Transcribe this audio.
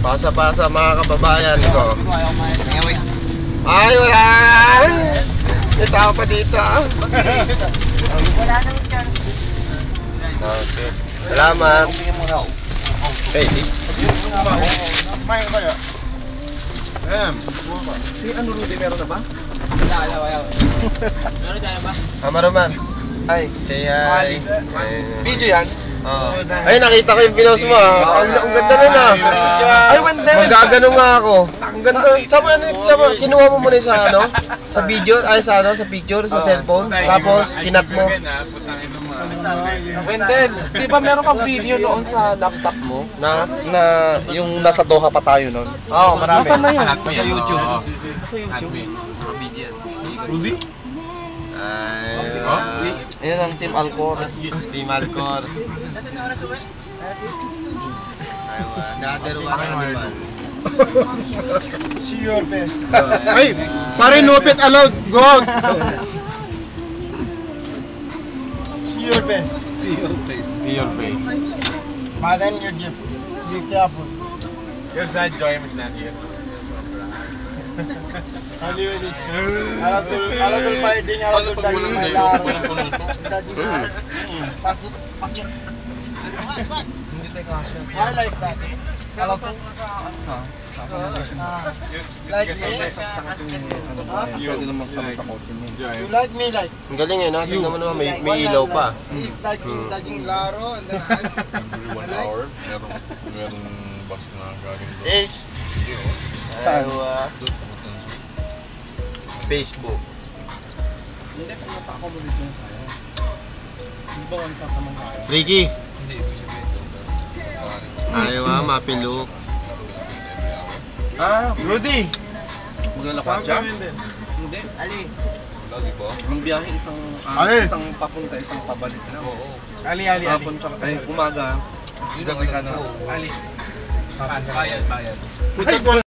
Pasa-pasa mga kababayan ko. Ay, wala! May tao pa dito ah. Wala nang chance. Okay. Salamat. Okay, May kaya. Si ano Rudy, meron na ba? Wala. Meron tayo ba? Amaraman. Ay, Say hi. video yan? Oh. Ay, nakita ko yung pinost mo ah. Ang ganda nun ah. Ay, Wendell! Magagano nga ako. Ang ganda. Sama, kinuha mo muna sa ano? Sa video, ay sa ano? Sa picture, sa cellphone. Tapos, kinat mo. Wendell, di ba meron kang video noon sa laptop mo? Na? Na yung nasa Doha pa tayo noon? Oo, marami. Nasaan na yun? Sa YouTube. Sa YouTube. Rudy? Ay, Ayan ang Team Alcor. Team Alcor. Aywa, nagaruan na naman. See your best. Ay, pare, no pet allowed. Go out. See your best. See your face. Madam, your gift. Be careful. Your side Joy is not here. Ali. Alatul fighting, alatul daging malar. Pasok pakit. Hindi tayo kasya. I like that. Alatul. Like me? Pwede naman sama sa kotse mo. You like me like? Ang galing eh, natin naman naman may ilaw pa. Is daging laro and then ice. Every 1 hour, meron bus na galing doon. H. Aywa. Facebook. Hindi, pumunta ako mo dito kaya. Hindi ba ang tatamang kaya? Ricky. Hindi, ibig sabihin doon. Aywa, mapilok. Ah, Rudy. maglalakad siya? Hindi. Ali. Lagi ba? Ang biyahe isang Ali. isang papunta, isang pabalik lang. Oo. Ali. Hapon tsaka ay umaga. Tapos gabi ka na. Ali. Bayad.